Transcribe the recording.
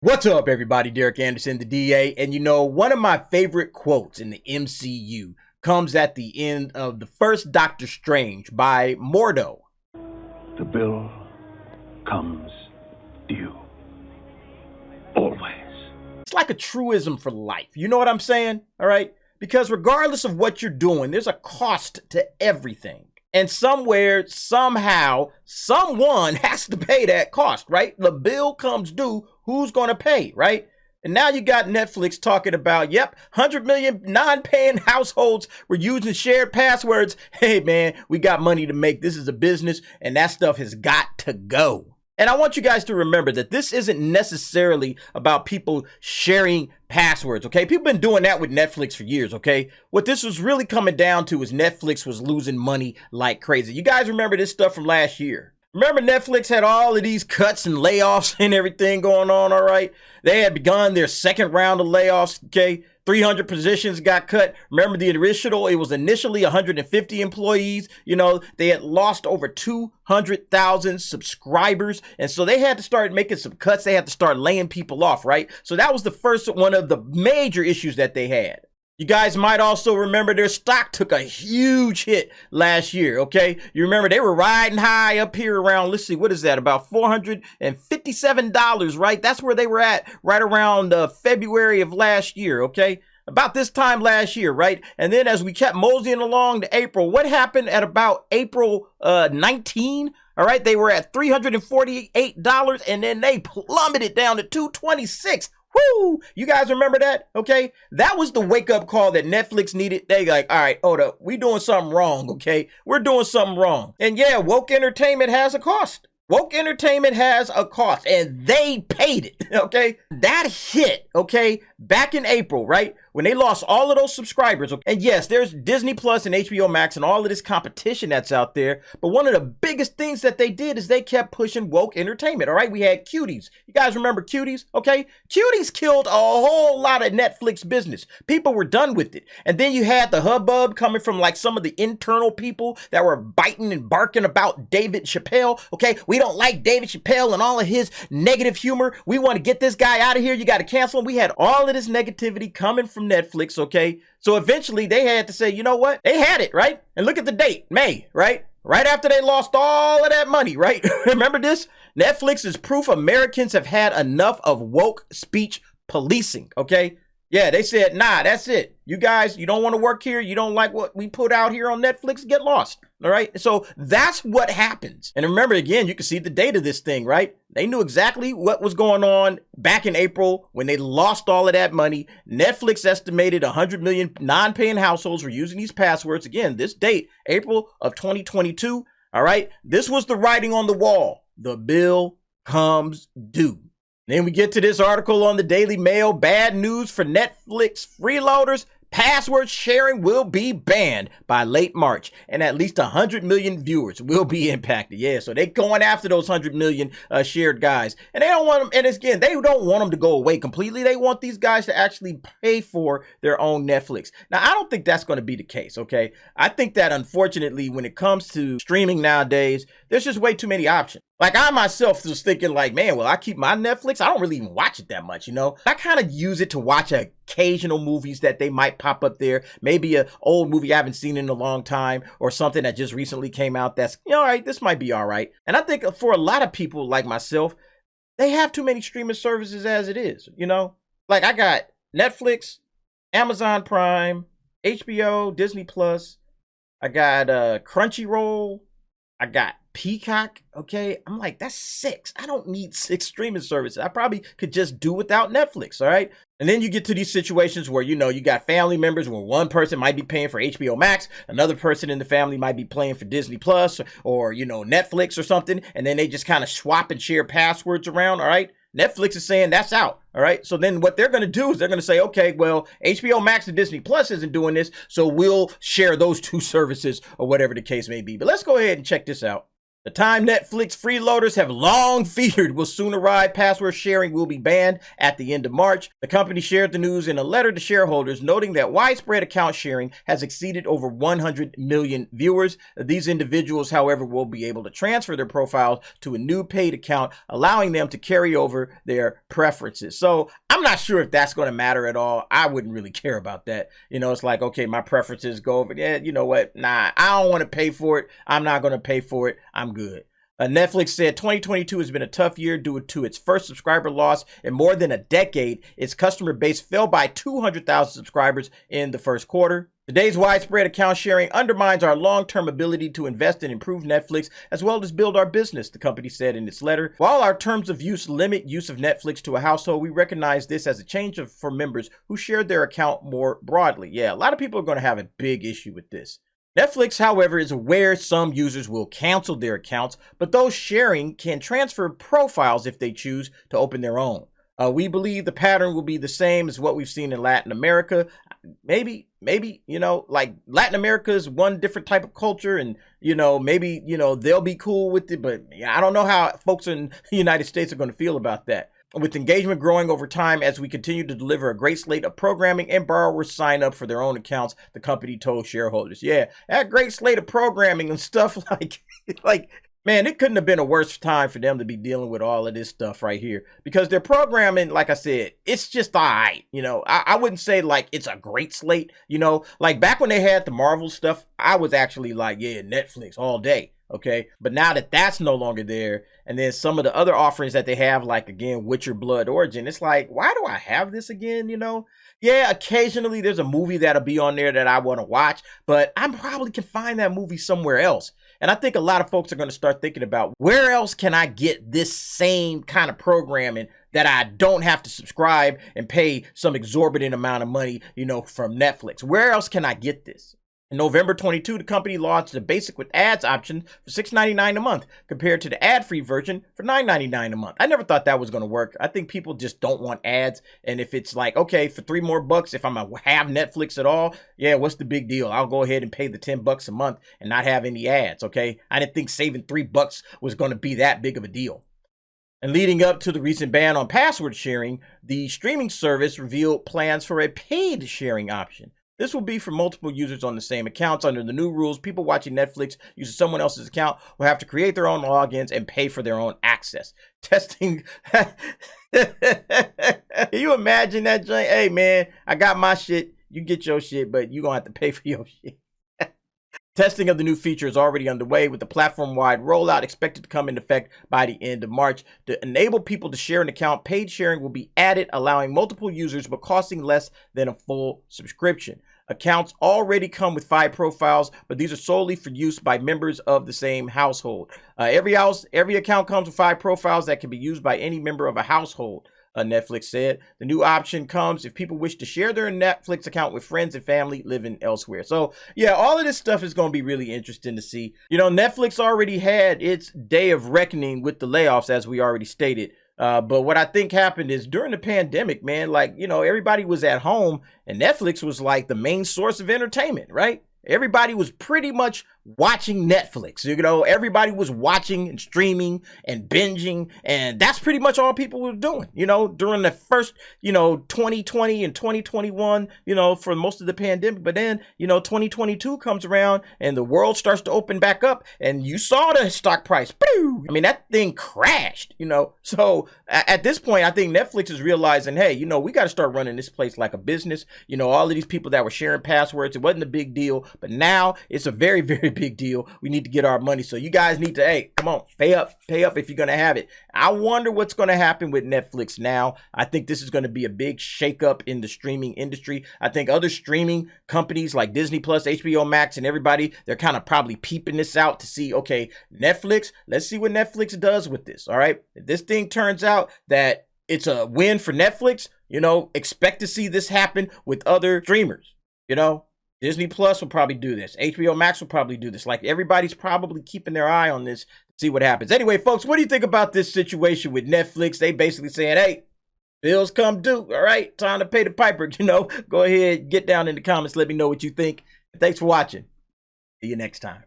What's up, everybody? Derek Anderson, the DA. And you know, one of my favorite quotes in the MCU comes at the end of the first Doctor Strange by Mordo. The bill comes due. Always. It's like a truism for life. You know what I'm saying? All right? Because regardless of what you're doing, there's a cost to everything. And somewhere, somehow, someone has to pay that cost, right? The bill comes due. Who's going to pay, right? And now you got Netflix talking about, 100 million non-paying households were using shared passwords. Hey, man, we got money to make. This is a business, and that stuff has got to go. And I want you guys to remember that this isn't necessarily about people sharing passwords, okay? People been doing that with Netflix for years, okay? What this was really coming down to is Netflix was losing money like crazy. You guys remember this stuff from last year? Remember Netflix had all of these cuts and layoffs and everything going on, all right? They had begun their second round of layoffs, okay? 300 positions got cut. Remember the original, it was initially 150 employees. You know, they had lost over 200,000 subscribers. And so they had to start making some cuts. They had to start laying people off, right? So that was the first one of the major issues that they had. You guys might also remember their stock took a huge hit last year, okay? You remember they were riding high up here around, let's see, what is that? About $457, right? That's where they were at right around February of last year, okay? About this time last year, right? And then as we kept moseying along to April, what happened at about April 19? All right, they were at $348 and then they plummeted down to $226. Woo! You guys remember that? Okay. That was the wake up call that Netflix needed. They like, all right, hold up. We doing something wrong. Okay. We're doing something wrong. And yeah, woke entertainment has a cost. Woke entertainment has a cost and they paid it. Okay. That hit, okay, back in April, right? When they lost all of those subscribers. Okay? And yes, there's Disney Plus and HBO Max and all of this competition that's out there. But one of the biggest things that they did is they kept pushing woke entertainment. All right. We had Cuties. You guys remember Cuties? Okay. Cuties killed a whole lot of Netflix business. People were done with it. And then you had the hubbub coming from like some of the internal people that were biting and barking about David Chappelle. Okay. We don't like David Chappelle and all of his negative humor. We want to get this guy out of here. You got to cancel him. We had all of this negativity coming from Netflix, okay? So eventually they had to say, you know what? They had it, right? And look at the date, May, right? Right after they lost all of that money, right? Remember this? Netflix is proof Americans have had enough of woke speech policing, okay? Yeah, they said, nah, that's it. You guys, you don't want to work here. You don't like what we put out here on Netflix, get lost. All right. So that's what happens. And remember, again, you can see the date of this thing, right? They knew exactly what was going on back in April when they lost all of that money. Netflix estimated 100 million non-paying households were using these passwords. Again, this date, April of 2022. All right. This was the writing on the wall. The bill comes due. Then we get to this article on the Daily Mail. Bad news for Netflix freeloaders. Password sharing will be banned by late March, and at least 100 million viewers will be impacted. Yeah, so they going after those 100 million shared guys, and they don't want them. And again, they don't want them to go away completely. They want these guys to actually pay for their own Netflix. Now, I don't think that's going to be the case. Okay, I think that unfortunately, when it comes to streaming nowadays, there's just way too many options. Like I myself was thinking like, man, well, I keep my Netflix. I don't really even watch it that much, you know. I kind of use it to watch occasional movies that they might pop up there. Maybe an old movie I haven't seen in a long time or something that just recently came out that's, you know, all right, this might be all right. And I think for a lot of people like myself, they have too many streaming services as it is, you know. Like I got Netflix, Amazon Prime, HBO, Disney Plus. I got Crunchyroll. I got Peacock, okay? I'm like, that's 6. I don't need 6 streaming services. I probably could just do without Netflix, all right? And then you get to these situations where, you know, you got family members where one person might be paying for HBO Max, another person in the family might be paying for Disney Plus or, you know, Netflix or something, and then they just kind of swap and share passwords around, all right? Netflix is saying that's out, all right? So then what they're going to do is they're going to say, okay, well, HBO Max and Disney Plus isn't doing this, so we'll share those 2 services or whatever the case may be. But let's go ahead and check this out. The time Netflix freeloaders have long feared will soon arrive. Password sharing will be banned at the end of March. The company shared the news in a letter to shareholders, noting that widespread account sharing has exceeded over 100 million viewers. These individuals, however, will be able to transfer their profiles to a new paid account, allowing them to carry over their preferences. So I'm not sure if that's going to matter at all. I wouldn't really care about that. It's like, okay, my preferences go over. Yeah, you know what? Nah, I don't want to pay for it. I'm not going to pay for it. I'm good. Netflix said 2022 has been a tough year due to its first subscriber loss in more than a decade. Its customer base fell by 200,000 subscribers in the first quarter. Today's widespread account sharing undermines our long-term ability to invest and improve Netflix as well as build our business, the company said in its letter. While our terms of use limit use of Netflix to a household, we recognize this as a change for members who shared their account more broadly. Yeah, a lot of people are going to have a big issue with this. Netflix, however, is aware some users will cancel their accounts, but those sharing can transfer profiles if they choose to open their own. We believe the pattern will be the same as what we've seen in Latin America. Maybe, like Latin America is one different type of culture and, maybe, they'll be cool with it. But I don't know how folks in the United States are going to feel about that. With engagement growing over time as we continue to deliver a great slate of programming and borrowers sign up for their own accounts, the company told shareholders. Yeah, that great slate of programming and stuff like, man, it couldn't have been a worse time for them to be dealing with all of this stuff right here because their programming, like I said, it's just all right. I wouldn't say like it's a great slate, like back when they had the Marvel stuff, I was actually like, yeah, Netflix all day. Okay, but now that that's no longer there, and then some of the other offerings that they have, like again, Witcher Blood Origin, it's like, why do I have this again? Yeah, occasionally there's a movie that'll be on there that I want to watch, but I probably can find that movie somewhere else. And I think a lot of folks are going to start thinking about where else can I get this same kind of programming that I don't have to subscribe and pay some exorbitant amount of money, from Netflix. Where else can I get this? In November 22, the company launched the basic with ads option for $6.99 a month compared to the ad-free version for $9.99 a month. I never thought that was going to work. I think people just don't want ads. And if it's like, okay, for $3 more, if I'm going to have Netflix at all, yeah, what's the big deal? I'll go ahead and pay the $10 a month and not have any ads, okay? I didn't think saving $3 was going to be that big of a deal. And leading up to the recent ban on password sharing, the streaming service revealed plans for a paid sharing option. This will be for multiple users on the same accounts. Under the new rules, people watching Netflix using someone else's account will have to create their own logins and pay for their own access. Testing. Can you imagine that, Jane? Hey, man, I got my shit. You get your shit, but you're going to have to pay for your shit. Testing of the new feature is already underway with the platform-wide rollout expected to come into effect by the end of March. To enable people to share an account, paid sharing will be added, allowing multiple users but costing less than a full subscription. Accounts already come with 5 profiles, but these are solely for use by members of the same household. Every account comes with 5 profiles that can be used by any member of a household. Netflix said. The new option comes if people wish to share their Netflix account with friends and family living elsewhere. So yeah, all of this stuff is going to be really interesting to see. Netflix already had its day of reckoning with the layoffs, as we already stated. But what I think happened is during the pandemic, man, everybody was at home and Netflix was like the main source of entertainment, right? Everybody was pretty much watching Netflix. Everybody was watching and streaming and binging, and that's pretty much all people were doing, during the first, 2020 and 2021, for most of the pandemic. But then, 2022 comes around and the world starts to open back up, and you saw the stock price. That thing crashed, So at this point, I think Netflix is realizing, hey, we got to start running this place like a business. All of these people that were sharing passwords, it wasn't a big deal, but now it's a very, very big deal. We need to get our money. So you guys need to, hey, come on, pay up if you're going to have it. I wonder what's going to happen with Netflix now. I think this is going to be a big shakeup in the streaming industry. I think other streaming companies like Disney Plus, HBO Max, and everybody, they're kind of probably peeping this out to see, okay, Netflix, let's see what Netflix does with this. All right. If this thing turns out that it's a win for Netflix, expect to see this happen with other streamers, Disney Plus will probably do this. HBO Max will probably do this. Like, everybody's probably keeping their eye on this to see what happens. Anyway, folks, what do you think about this situation with Netflix? They basically saying, hey, bills come due. All right, time to pay the piper. Go ahead, get down in the comments. Let me know what you think. Thanks for watching. See you next time.